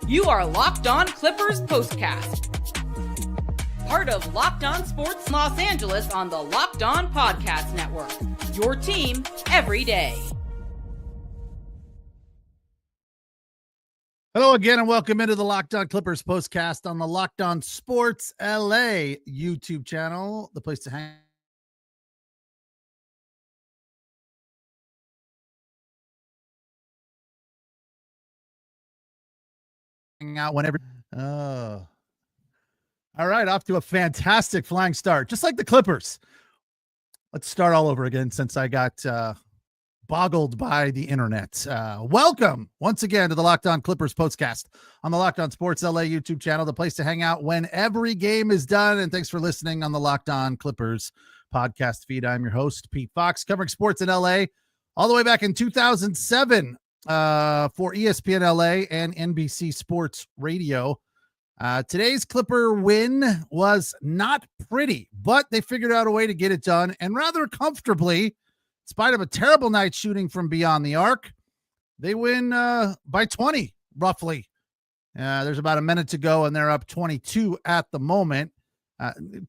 You are Locked On Clippers Postcast, part of Locked On Sports Los Angeles on the Locked On Podcast Network. Your team every day. Hello again, and welcome into the Locked On Clippers Postcast on the Locked On Sports LA YouTube channel, the place to hang out whenever. All right, off to a fantastic flying start, just like the Clippers. Let's start all over again since I got boggled by the internet. Welcome once again to the Locked On Clippers Postcast on the Locked On Sports LA YouTube channel, the place to hang out when every game is done. And thanks for listening on the Locked On Clippers podcast feed. I'm your host, Pete Fox, covering sports in LA all the way back in 2007 for ESPN LA and NBC Sports Radio. Today's Clipper win was not pretty, but they figured out a way to get it done, and rather comfortably, in spite of a terrible night shooting from beyond the arc. They win by 20, roughly. There's about a minute to go, and they're up 22 at the moment. Kind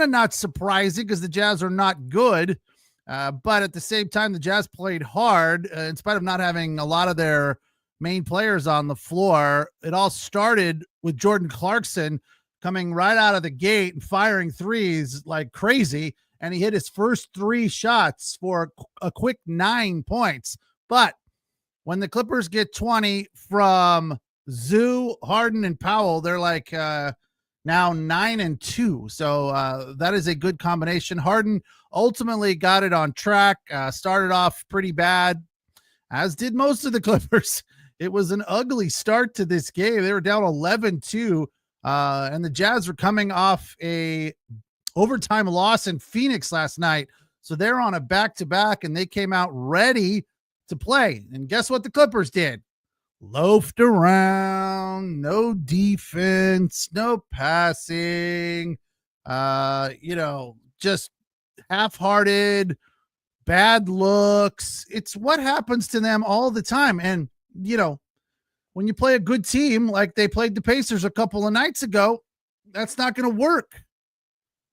of not surprising because the Jazz are not good, but at the same time, the Jazz played hard in spite of not having a lot of their main players on the floor. It all started with Jordan Clarkson coming right out of the gate and firing threes like crazy. And he hit his first three shots for a quick 9 points. But when the Clippers get 20 from Zoo, Harden, and Powell, they're like now 9-2. So that is a good combination. Harden ultimately got it on track, started off pretty bad, as did most of the Clippers. It was an ugly start to this game. They were down 11-2, and the Jazz were coming off a overtime loss in Phoenix last night. So they're on a back-to-back, and they came out ready to play. And guess what the Clippers did? Loafed around, no defense, no passing, just half-hearted, bad looks. It's what happens to them all the time. And when you play a good team like they played the Pacers a couple of nights ago, that's not going to work.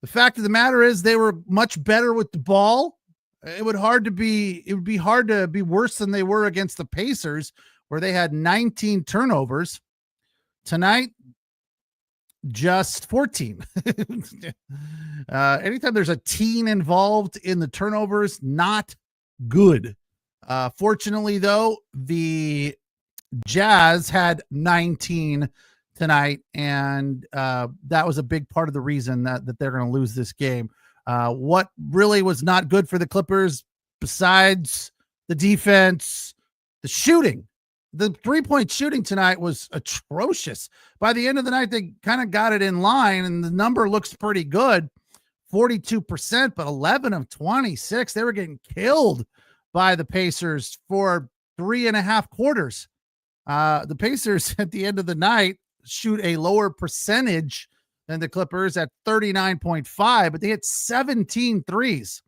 The fact of the matter is they were much better with the ball. It would be hard to be worse than they were against the Pacers, where they had 19 turnovers. Tonight, just 14. Anytime there's a teen involved in the turnovers, not good. Fortunately, though, the Jazz had 19 tonight, and that was a big part of the reason that they're going to lose this game. What really was not good for the Clippers, besides the defense, the shooting. The three-point shooting tonight was atrocious. By the end of the night, they kind of got it in line, and the number looks pretty good, 42%, but 11 of 26. They were getting killed by the Pacers for 3.5 quarters. The Pacers at the end of the night shoot a lower percentage than the Clippers at 39.5, but they hit 17 threes.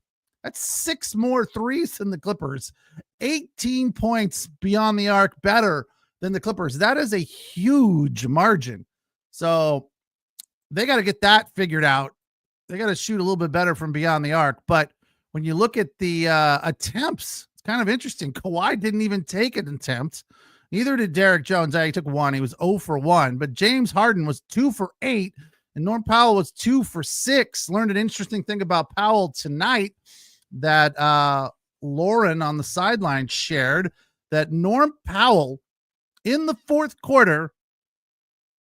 That's 6 more threes than the Clippers. 18 points beyond the arc better than the Clippers. That is a huge margin. So they got to get that figured out. They got to shoot a little bit better from beyond the arc. But when you look at the attempts, it's kind of interesting. Kawhi didn't even take an attempt. Neither did Derek Jones. He took one. He was 0 for 1. But James Harden was 2 for 8. And Norm Powell was 2 for 6. Learned an interesting thing about Powell tonight that Lauren on the sideline shared, that Norm Powell in the fourth quarter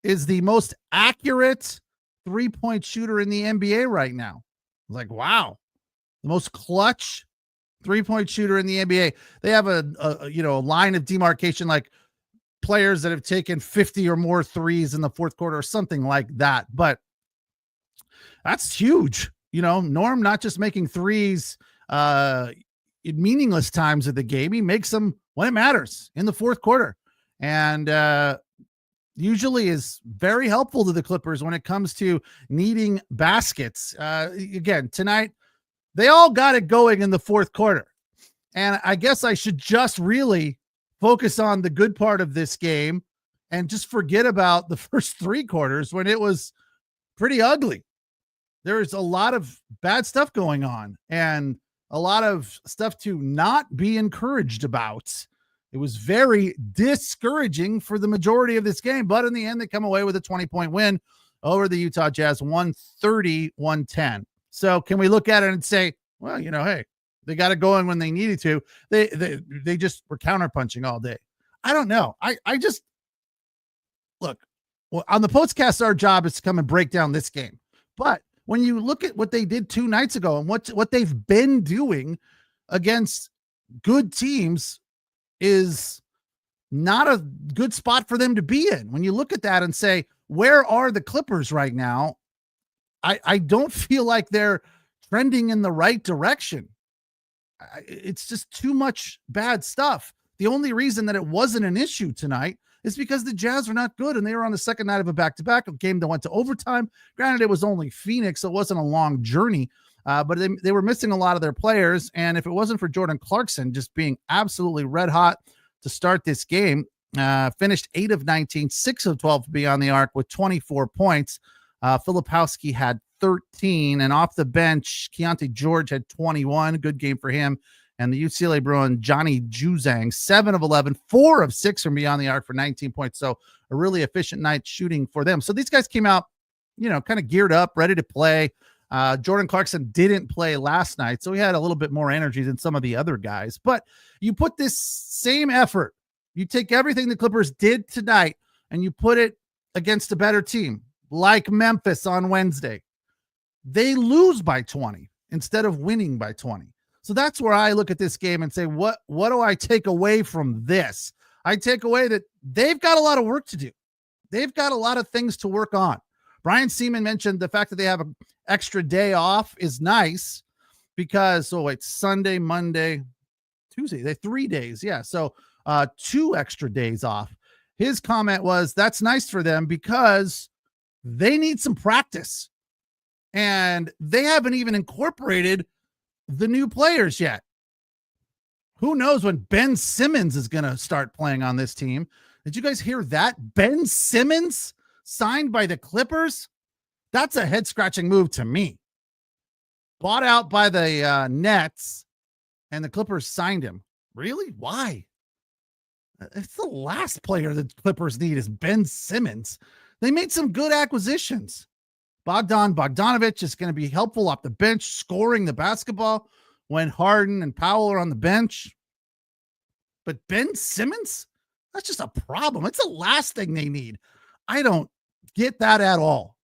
is the most accurate three-point shooter in the NBA right now. I was like, wow, the most clutch three-point shooter in the NBA. They have a line of demarcation, like players that have taken 50 or more threes in the fourth quarter or something like that. But that's huge. Norm not just making threes in meaningless times of the game. He makes them when it matters in the fourth quarter. And usually is very helpful to the Clippers when it comes to needing baskets. Again, tonight, they all got it going in the fourth quarter. And I guess I should just really focus on the good part of this game and just forget about the first 3 quarters when it was pretty ugly. There's a lot of bad stuff going on and a lot of stuff to not be encouraged about. It was very discouraging for the majority of this game, but in the end, they come away with a 20-point win over the Utah Jazz, 130-110. So can we look at it and say, well, hey, they got it going when they needed to. They just were counterpunching all day. I don't know. I just look, well, on the POSTCAST, our job is to come and break down this game. But when you look at what they did 2 nights ago and what they've been doing against good teams is not a good spot for them to be in. When you look at that and say, where are the Clippers right now? I don't feel like they're trending in the right direction. It's just too much bad stuff. The only reason that it wasn't an issue tonight is because the Jazz are not good, and they were on the second night of a back-to-back, a game that went to overtime. Granted, it was only Phoenix, so it wasn't a long journey, but they were missing a lot of their players, and if it wasn't for Jordan Clarkson just being absolutely red hot to start this game, finished 8 of 19, 6 of 12 to be on the arc with 24 points. Filipowski had 13, and off the bench, Keontae George had 21. Good game for him. And the UCLA Bruin, Johnny Juzang, 7 of 11, 4 of 6 from beyond the arc for 19 points. So a really efficient night shooting for them. So these guys came out, kind of geared up, ready to play. Jordan Clarkson didn't play last night, so he had a little bit more energy than some of the other guys. But you put this same effort, you take everything the Clippers did tonight, and you put it against a better team, like Memphis on Wednesday. They lose by 20 instead of winning by 20. So that's where I look at this game and say, what do I take away from this? I take away that they've got a lot of work to do. They've got a lot of things to work on. Brian Seaman mentioned the fact that they have an extra day off is nice because, Sunday, Monday, Tuesday, they 3 days. Yeah. So 2 extra days off. His comment was that's nice for them because they need some practice and they haven't even incorporated the new players yet. Who knows when Ben Simmons is going to start playing on this team? Did you guys hear that? Ben Simmons signed by the Clippers? That's a head-scratching move to me. Bought out by the Nets, and the Clippers signed him. Really? Why? It's the last player the Clippers need is Ben Simmons. They made some good acquisitions. Bogdanovic is going to be helpful off the bench, scoring the basketball when Harden and Powell are on the bench. But Ben Simmons, that's just a problem. It's the last thing they need. I don't get that at all.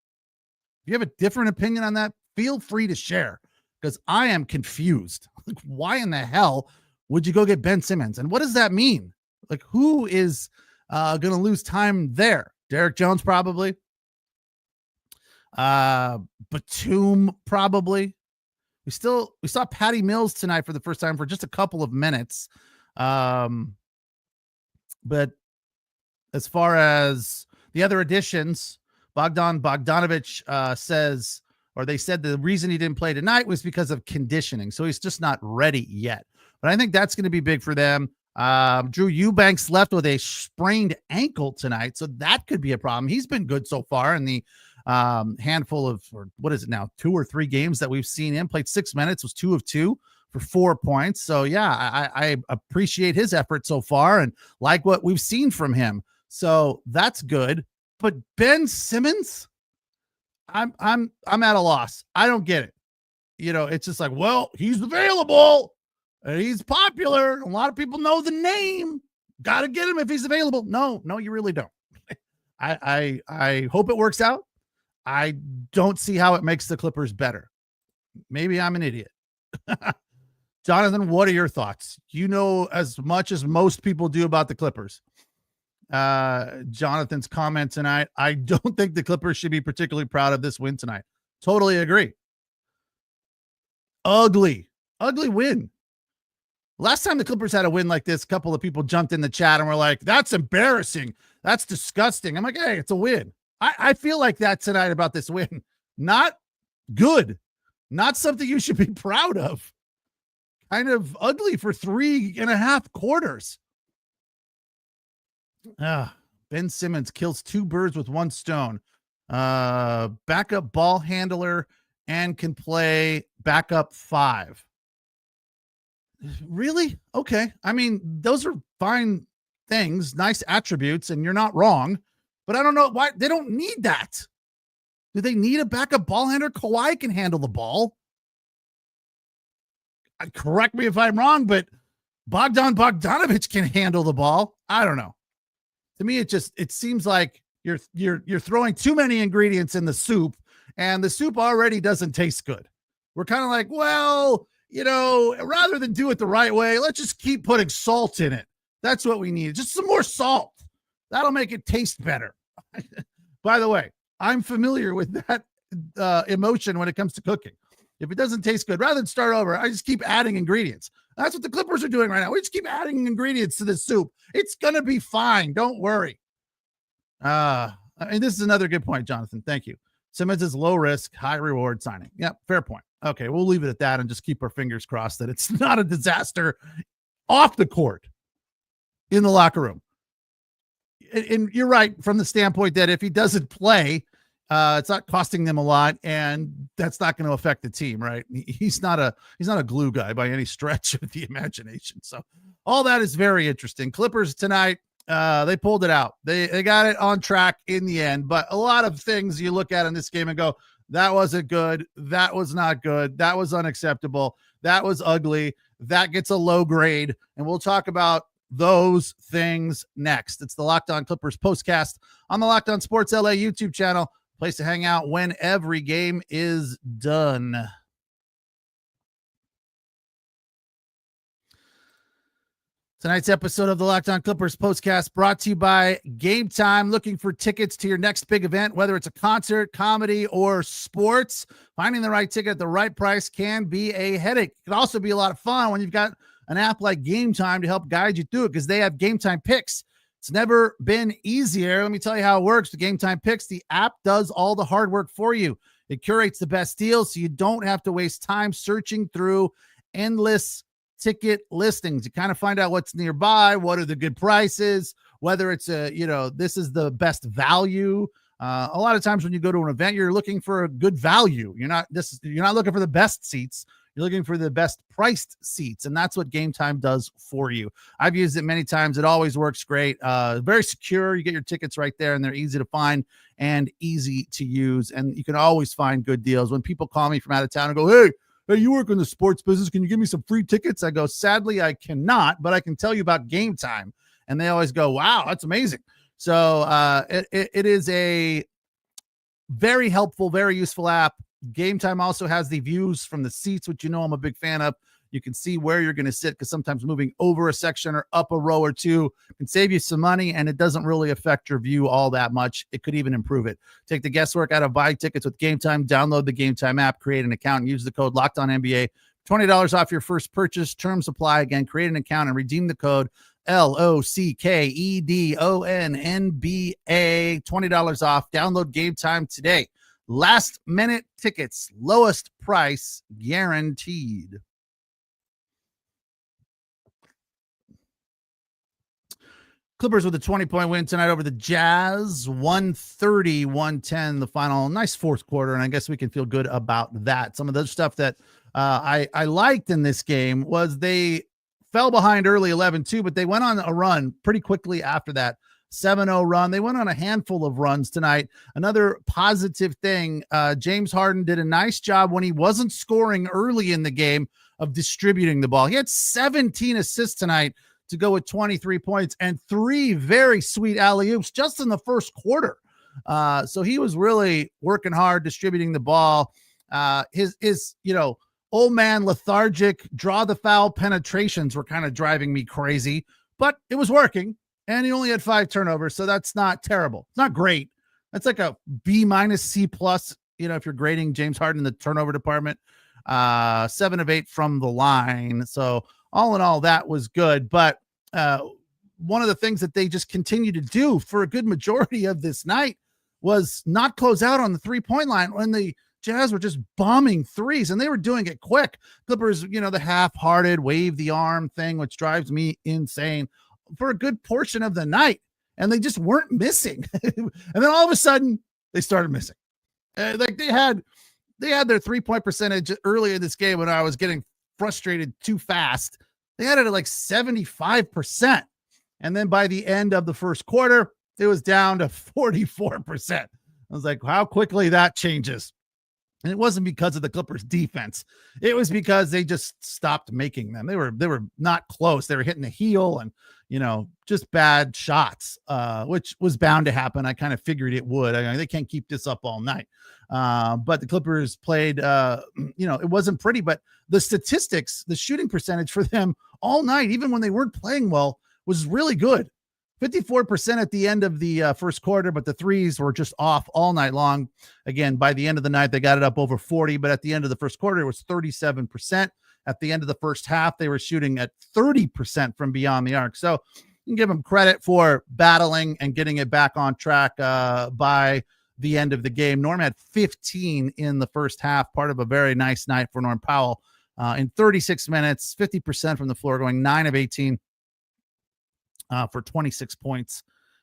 If you have a different opinion on that, feel free to share because I am confused. Like, why in the hell would you go get Ben Simmons? And what does that mean? Like, who is going to lose time there? Derek Jones, probably. Batum, probably. We saw Patty Mills tonight for the first time for just a couple of minutes. But as far as the other additions, Bogdanovic says, or they said the reason he didn't play tonight was because of conditioning. So he's just not ready yet. But I think that's going to be big for them. Drew Eubanks left with a sprained ankle tonight. So that could be a problem. He's been good so far in the handful of, or what is it now, 2 or 3 games that we've seen him. Played 6 minutes, was 2 of 2 for 4 points. So yeah, I appreciate his effort so far and like what we've seen from him. So that's good. But Ben Simmons, I'm at a loss. I don't get it. It's just like, well, he's available and he's popular. A lot of people know the name. Got to get him if he's available. No, you really don't. I hope it works out. I don't see how it makes the Clippers better. Maybe I'm an idiot. Jonathan, what are your thoughts? You know as much as most people do about the Clippers. Jonathan's comment tonight, I don't think the Clippers should be particularly proud of this win tonight. Totally agree. Ugly win. Last time the Clippers had a win like this, a couple of people jumped in the chat and were like, that's embarrassing. That's disgusting. I'm like, hey, it's a win. I feel like that tonight about this win. Not good. Not something you should be proud of. Kind of ugly for 3.5 quarters. Ben Ben Simmons kills 2 birds with 1 stone. Backup ball handler and can play backup 5. Really? Okay. I mean, those are fine things, nice attributes, and you're not wrong. But I don't know why they don't need that. Do they need a backup ball handler? Kawhi can handle the ball. Correct me if I'm wrong, but Bogdanovich can handle the ball. I don't know. To me, it seems like you're throwing too many ingredients in the soup, and the soup already doesn't taste good. We're kind of like, well, rather than do it the right way, let's just keep putting salt in it. That's what we need. Just some more salt. That'll make it taste better. By the way, I'm familiar with that emotion when it comes to cooking. If it doesn't taste good, rather than start over, I just keep adding ingredients. That's what the Clippers are doing right now. We just keep adding ingredients to the soup. It's going to be fine. Don't worry. This is another good point, Jonathan. Thank you. Simmons is low risk, high reward signing. Yep, fair point. Okay, we'll leave it at that and just keep our fingers crossed that it's not a disaster off the court in the locker room. And you're right from the standpoint that if he doesn't play, it's not costing them a lot, and that's not going to affect the team, right? He's not a glue guy by any stretch of the imagination. So all that is very interesting. Clippers tonight, they pulled it out. They got it on track in the end, but a lot of things you look at in this game and go, that wasn't good. That was not good. That was unacceptable. That was ugly. That gets a low grade. And we'll talk about those things next. It's the Locked On Clippers postcast on the Locked On Sports LA YouTube channel. Place to hang out when every game is done. Tonight's episode of the Locked On Clippers postcast brought to you by Game Time. Looking for tickets to your next big event, whether it's a concert, comedy, or sports, finding the right ticket at the right price can be a headache. It can also be a lot of fun when you've got an app like Game Time to help guide you through it, because they have Game Time picks. It's never been easier. Let me tell you how it works. The Game Time picks, the app does all the hard work for you. It curates the best deals so you don't have to waste time searching through endless ticket listings. You kind of find out what's nearby, what are the good prices, whether it's this is the best value. A lot of times when you go to an event, you're looking for a good value. You're not looking for the best seats. You're looking for the best priced seats, and that's what Game Time does for you. I've used it many times. It always works great. Very secure. You get your tickets right there, and they're easy to find and easy to use, and you can always find good deals. When people call me from out of town and go, hey, you work in the sports business, can you give me some free tickets? I go, sadly, I cannot, but I can tell you about Game Time. And they always go, wow, that's amazing. So it is a very helpful, very useful app. Game Time also has the views from the seats, which I'm a big fan of. You can see where you're going to sit, because sometimes moving over a section or up a row or two can save you some money, and it doesn't really affect your view all that much. It could even improve it. Take the guesswork out of buying tickets with Game Time. Download the Game Time app, create an account, and use the code LOCKEDONNBA. $20 off your first purchase. Terms apply. Again, create an account and redeem the code LOCKEDONNBA. $20 off. Download Game Time today. Last minute tickets, lowest price guaranteed. Clippers with a 20-point win tonight over the Jazz, 130-110 the final. Nice fourth quarter, and I guess we can feel good about that. Some of the stuff that I liked in this game was they fell behind early 11-2, but they went on a run pretty quickly after that. 7-0 run. They went on a handful of runs tonight. Another positive thing, James Harden did a nice job when he wasn't scoring early in the game of distributing the ball. He had 17 assists tonight to go with 23 points and 3 very sweet alley-oops just in the first quarter. So he was really working hard distributing the ball. His old man lethargic draw the foul penetrations were kind of driving me crazy, but it was working. And he only had 5 turnovers, so that's not terrible. It's not great. That's like a B- C+, if you're grading James Harden in the turnover department. 7 of 8 from the line. So all in all, that was good. But one of the things that they just continue to do for a good majority of this night was not close out on the 3-point line when the Jazz were just bombing threes, and they were doing it quick. Clippers, the half-hearted wave the arm thing, which drives me insane for a good portion of the night. and they just weren't missing. And then all of a sudden they started missing. Like they had their 3-point percentage earlier in this game when I was getting frustrated too fast. They had it at like 75%. And then by the end of the first quarter, it was down to 44%. I was like, how quickly that changes. And it wasn't because of the Clippers defense. It was because they just stopped making them. They were not close. They were hitting the heel and, just bad shots, which was bound to happen. I kind of figured it would. They can't keep this up all night. But the Clippers played, it wasn't pretty, but the statistics, the shooting percentage for them all night, even when they weren't playing well, was really good. 54% at the end of the first quarter, but the threes were just off all night long. Again, by the end of the night, they got it up over 40, but at the end of the first quarter, it was 37%. At the end of the first half, they were shooting at 30% from beyond the arc. So you can give them credit for battling and getting it back on track by the end of the game. Norm had 15 in the first half, part of a very nice night for Norm Powell. In 36 minutes, 50% from the floor, going 9 of 18 for 26 points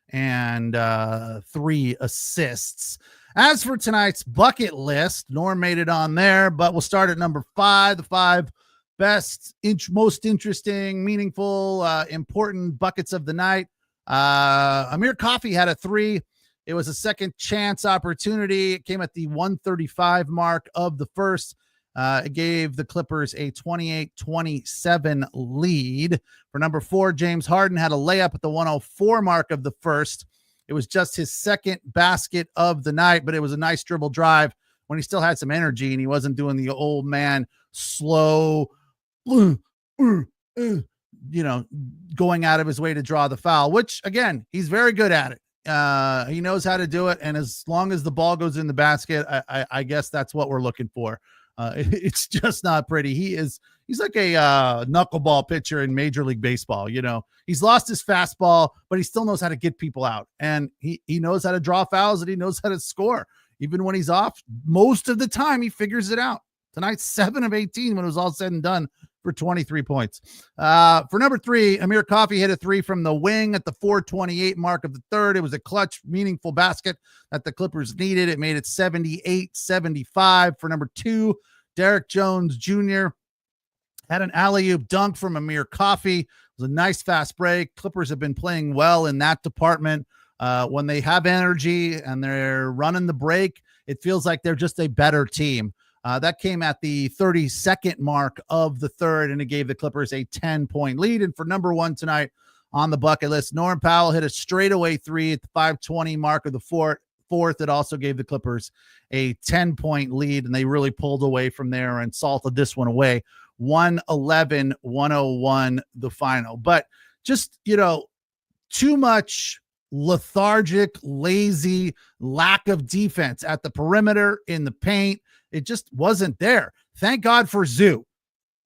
and 3 assists. As for tonight's bucket list, Norm made it on there, but we'll start at number 5, the 5 best, most interesting, meaningful, important buckets of the night. Amir Coffey had a 3. It was a second chance opportunity. It came at the 135 mark of the first. It gave the Clippers a 28-27 lead. For number 4, James Harden had a layup at the 104 mark of the first. It was just his second basket of the night, but it was a nice dribble drive when he still had some energy and he wasn't doing the old man slow, going out of his way to draw the foul, which again, he's very good at it. He knows how to do it. And as long as the ball goes in the basket, I guess that's what we're looking for. It's just not pretty. He's like a knuckleball pitcher in Major League Baseball. He's lost his fastball, but he still knows how to get people out, and he knows how to draw fouls, and he knows how to score. Even when he's off, most of the time he figures it out. Tonight, 7 of 18 when it was all said and done for 23 points. For number 3, Amir Coffey hit a 3 from the wing at the 4:28 mark of the third. It was a clutch, meaningful basket that the Clippers needed. It made it 78-75. For number 2, Derek Jones Jr. had an alley-oop dunk from Amir Coffey. It was a nice fast break. Clippers have been playing well in that department. When they have energy and they're running the break, it feels like they're just a better team. That came at the 32nd mark of the third, and it gave the Clippers a 10-point lead. And for number 1 tonight on the bucket list, Norm Powell hit a straightaway 3 at the 5:20 mark of the fourth. It also gave the Clippers a 10-point lead, and they really pulled away from there and salted this one away. 111-101 the final. But just, too much lethargic, lazy, lack of defense at the perimeter, in the paint. It just wasn't there. Thank God for Zoo.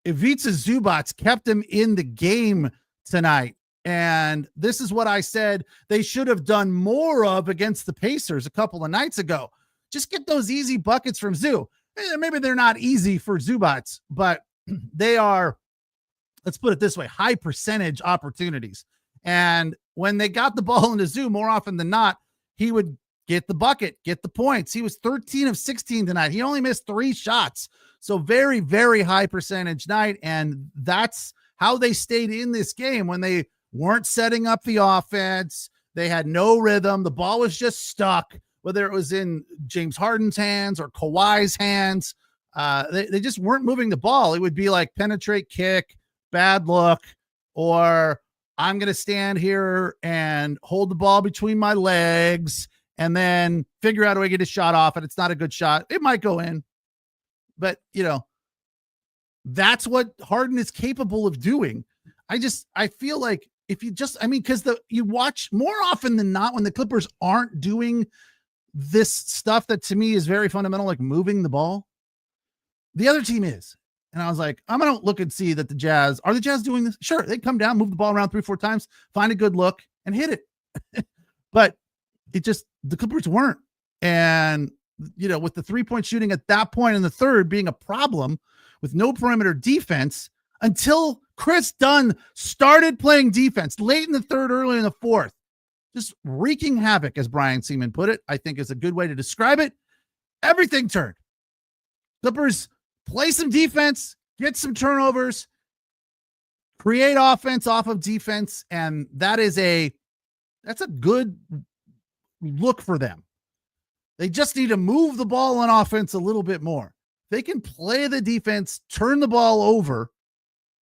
Ivica Zubac kept him in the game tonight. And this is what I said they should have done more of against the Pacers a couple of nights ago. Just get those easy buckets from Zoo. Maybe they're not easy for Zubac, but they are, let's put it this way, high percentage opportunities. And when they got the ball into Zoo, more often than not, he would get the bucket, get the points. He was 13 of 16 tonight. He only missed 3 shots. So very, very high percentage night. And that's how they stayed in this game when they weren't setting up the offense. They had no rhythm. The ball was just stuck, whether it was in James Harden's hands or Kawhi's hands. They just weren't moving the ball. It would be like penetrate, kick, bad look, or I'm going to stand here and hold the ball between my legs and then figure out a way to get a shot off. And it's not a good shot. It might go in, but that's what Harden is capable of doing. I feel like if you just, because you watch more often than not when the Clippers aren't doing this stuff that to me is very fundamental, like moving the ball, the other team is. And I was like, I'm going to look and see that the Jazz doing this? Sure. They come down, move the ball around 3-4 times, find a good look and hit it. But the Clippers weren't. And, with the 3-point shooting at that point in the third being a problem with no perimeter defense until Chris Dunn started playing defense late in the third, early in the fourth. just wreaking havoc, as Brian Seaman put it, I think is a good way to describe it. Everything turned. Clippers play some defense, get some turnovers, create offense off of defense, and that's a good look for them. They just need to move the ball on offense a little bit more. They can play the defense, turn the ball over.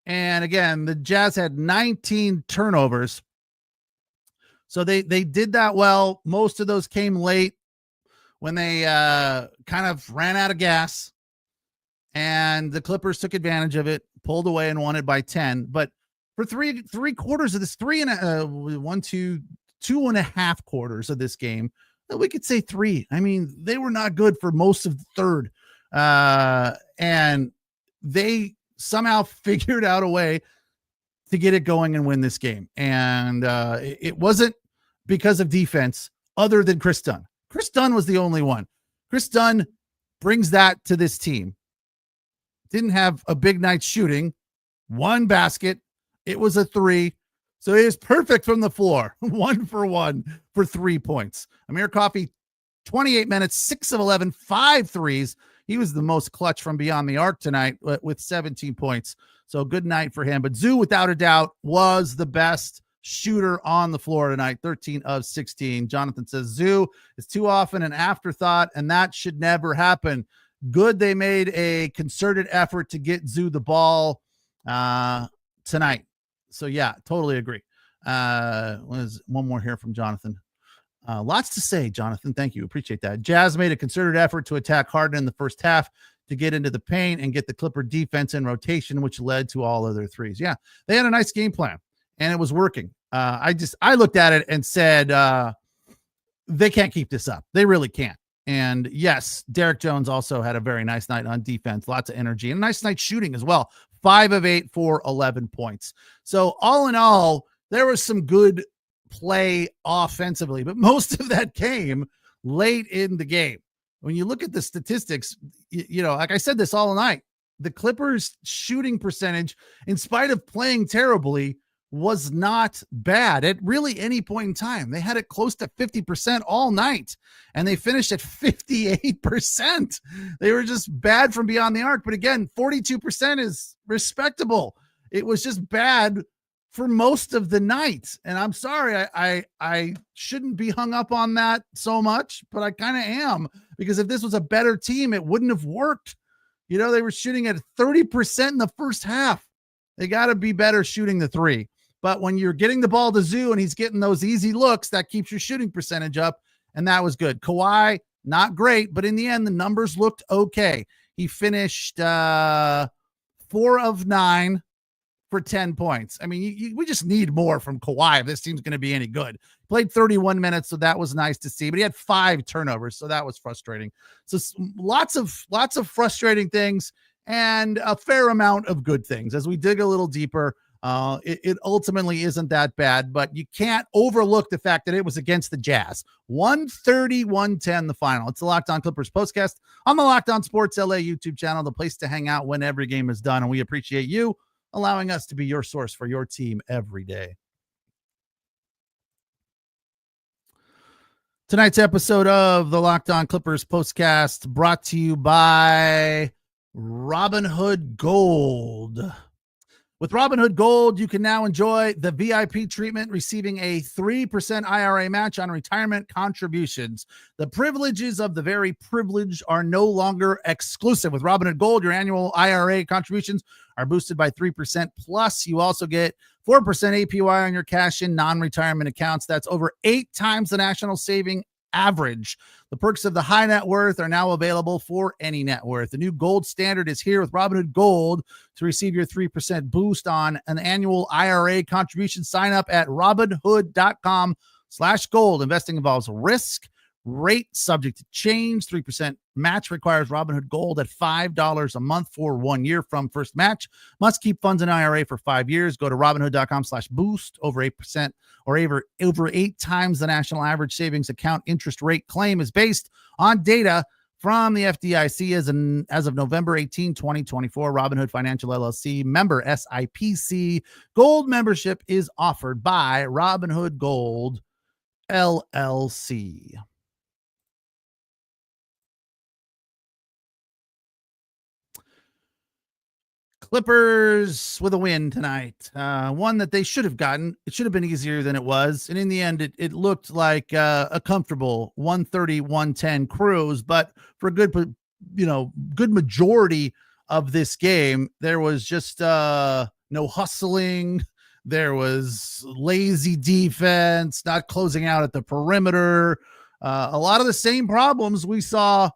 And again, the Jazz had 19 turnovers. So they did that well. Most of those came late when they kind of ran out of gas. And the Clippers took advantage of it, pulled away and won it by 10. But for three quarters of this, 2.5 quarters of this game, we could say 3. I mean, they were not good for most of the third. And they somehow figured out a way to get it going and win this game. And it wasn't because of defense other than Chris Dunn. Chris Dunn was the only one. Chris Dunn brings that to this team. Didn't have a big night shooting. 1 basket. It was a 3. So he is perfect from the floor. 1 for 1 for 3 points. Amir Coffey, 28 minutes, 6 of 11, 5 threes. He was the most clutch from beyond the arc tonight with 17 points. So good night for him. But Zoo, without a doubt, was the best shooter on the floor tonight, 13 of 16. Jonathan says Zoo is too often an afterthought, and that should never happen. Good they made a concerted effort to get Zoo the ball tonight. So, yeah, totally agree. One more here from Jonathan. Lots to say, Jonathan. Thank you. Appreciate that. Jazz made a concerted effort to attack Harden in the first half to get into the paint and get the Clipper defense in rotation, which led to all other threes. Yeah, they had a nice game plan, and it was working. I looked at it and said, they can't keep this up. They really can't. And yes, Derek Jones also had a very nice night on defense, lots of energy, and a nice night shooting as well. 5 of 8 for 11 points. So all in all, there was some good play offensively, but most of that came late in the game. When you look at the statistics, like I said this all night, the Clippers shooting percentage, in spite of playing terribly, was not bad at really any point in time. They had it close to 50% all night, and they finished at 58%. They were just bad from beyond the arc. But again, 42% is respectable. It was just bad for most of the night. And I'm sorry, I shouldn't be hung up on that so much, but I kind of am, because if this was a better team, it wouldn't have worked. They were shooting at 30% in the first half. They got to be better shooting the 3. But when you're getting the ball to Zoo and he's getting those easy looks, that keeps your shooting percentage up, and that was good. Kawhi, not great, but in the end, the numbers looked okay. He finished 4 of 9 for 10 points. I mean, we just need more from Kawhi if this team's going to be any good. Played 31 minutes, so that was nice to see, but he had 5 turnovers, so that was frustrating. So lots of frustrating things and a fair amount of good things. As we dig a little deeper, it ultimately isn't that bad, but you can't overlook the fact that it was against the Jazz. 130-110 the final. It's the Locked On Clippers postcast on the Locked On Sports LA YouTube channel, the place to hang out when every game is done, and we appreciate you allowing us to be your source for your team every day. Tonight's episode of the Locked On Clippers postcast brought to you by Robinhood Gold. With Robinhood Gold, you can now enjoy the VIP treatment, receiving a 3% IRA match on retirement contributions. The privileges of the very privileged are no longer exclusive. With Robinhood Gold, your annual IRA contributions are boosted by 3%. Plus, you also get 4% APY on your cash-in non-retirement accounts. That's over 8 times the national saving average. The perks of the high net worth are now available for any net worth. The new gold standard is here with Robinhood Gold. To receive your 3% boost on an annual IRA contribution, sign up at robinhood.com/gold. Investing involves risk, rate subject to change. 3% match requires Robinhood Gold at $5 a month for 1 year from first match. Must keep funds in IRA for 5 years. Go to robinhood.com/boost. Over 8% or over 8 times the national average savings account interest rate. Claim is based on data from the FDIC as of November 18, 2024. Robinhood Financial LLC, member SIPC. Gold membership is offered by Robinhood Gold LLC. Clippers with a win tonight. One that they should have gotten. It should have been easier than it was. And in the end, it looked like a comfortable 130-110 cruise. But for a good majority of this game, there was just no hustling. There was lazy defense, not closing out at the perimeter. A lot of the same problems we saw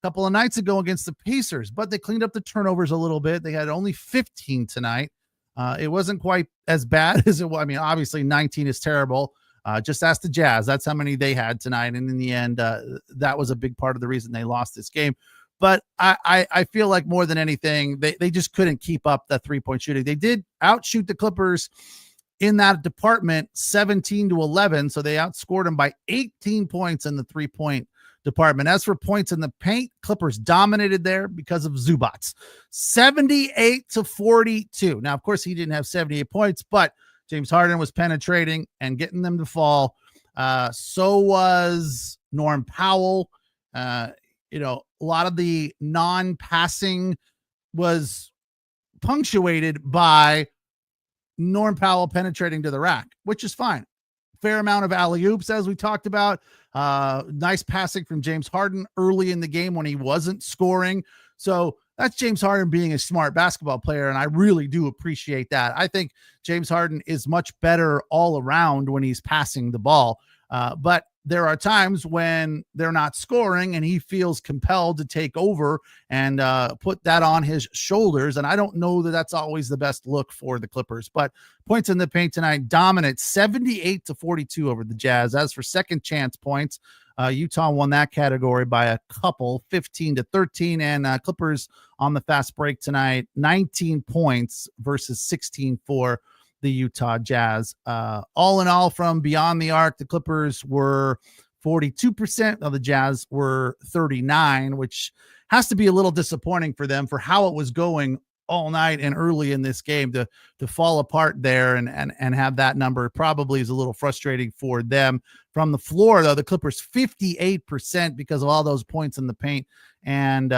couple of nights ago against the Pacers, but they cleaned up the turnovers a little bit. They had only 15 tonight. It wasn't quite as bad as it was. I mean, obviously 19 is terrible. Just ask the Jazz. That's how many they had tonight. And in the end, that was a big part of the reason they lost this game. But I feel like more than anything, they just couldn't keep up that 3-point shooting. They did outshoot the Clippers in that department 17-11. So they outscored them by 18 points in the 3-point department. As for points in the paint, Clippers dominated there because of Zubac, 78-42. Now, of course, he didn't have 78 points, but James Harden was penetrating and getting them to fall. So was Norm Powell. A lot of the non-passing was punctuated by Norm Powell penetrating to the rack, which is fine. Fair amount of alley-oops, as we talked about. Nice passing from James Harden early in the game when he wasn't scoring. So that's James Harden being a smart basketball player, and I really do appreciate that. I think James Harden is much better all around when he's passing the ball. But there are times when they're not scoring and he feels compelled to take over and put that on his shoulders. And I don't know that that's always the best look for the Clippers, but points in the paint tonight, dominant 78-42 over the Jazz. As for second chance points, Utah won that category by a couple, 15-13, and Clippers on the fast break tonight, 19 points versus 16 for the Utah Jazz. All in all, from beyond the arc, the Clippers were 42%, while the Jazz were 39%, which has to be a little disappointing for them for how it was going all night and early in this game to fall apart there and have that number probably is a little frustrating for them. From the floor, though, the Clippers 58% because of all those points in the paint, and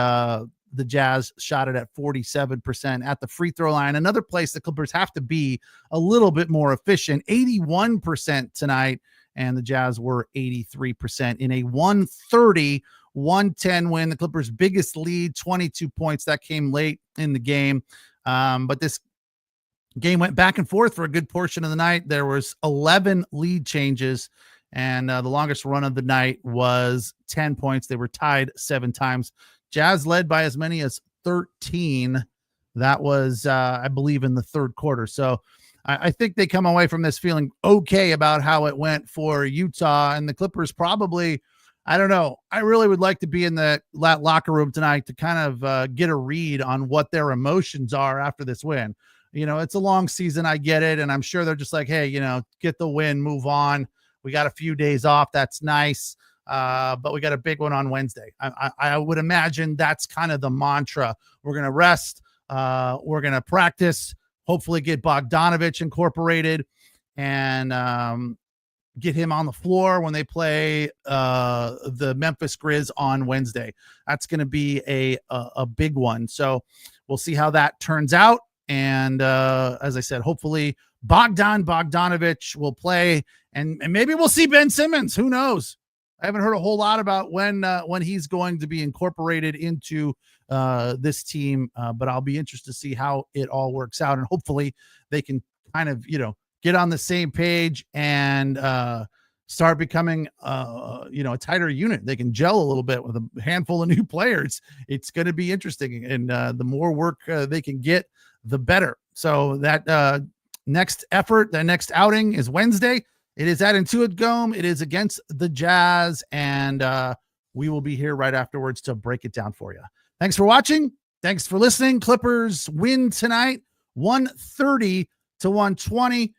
the Jazz shot it at 47% at the free throw line. Another place the Clippers have to be a little bit more efficient, 81% tonight, and the Jazz were 83% in a 130-110 win. The Clippers' biggest lead, 22 points. That came late in the game. But this game went back and forth for a good portion of the night. There was 11 lead changes, and the longest run of the night was 10 points. They were tied 7 times. Jazz led by as many as 13. That was, I believe, in the third quarter. So I think they come away from this feeling okay about how it went for Utah, and the Clippers probably, I don't know. I really would like to be in that locker room tonight to kind of get a read on what their emotions are after this win. It's a long season. I get it. And I'm sure they're just like, hey, get the win, move on. We got a few days off. That's nice. But we got a big one on Wednesday. I would imagine that's kind of the mantra. We're going to rest. We're going to practice, hopefully get Bogdanovich incorporated and get him on the floor when they play the Memphis Grizz on Wednesday. That's going to be a big one. So we'll see how that turns out. And as I said, hopefully Bogdanovich will play and maybe we'll see Ben Simmons. Who knows? I haven't heard a whole lot about when he's going to be incorporated into this team, but I'll be interested to see how it all works out. And hopefully they can kind of, get on the same page and start becoming, a tighter unit. They can gel a little bit with a handful of new players. It's going to be interesting. And the more work they can get, the better. So that next effort, the next outing is Wednesday. It is at Intuit Dome. It is against the Jazz, and we will be here right afterwards to break it down for you. Thanks for watching. Thanks for listening. Clippers win tonight, 130-120.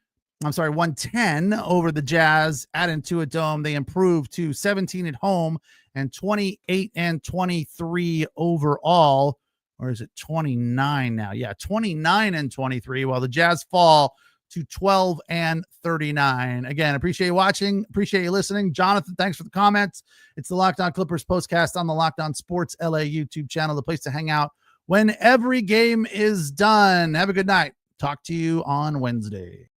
110 over the Jazz at Intuit Dome. They improved to 17 at home and 28-23 overall. Or is it 29 now? Yeah, 29-23, while the Jazz fall to 12-39. Again, appreciate you watching. Appreciate you listening. Jonathan, thanks for the comments. It's the Locked On Clippers postcast on the Locked On Sports LA YouTube channel, the place to hang out when every game is done. Have a good night. Talk to you on Wednesday.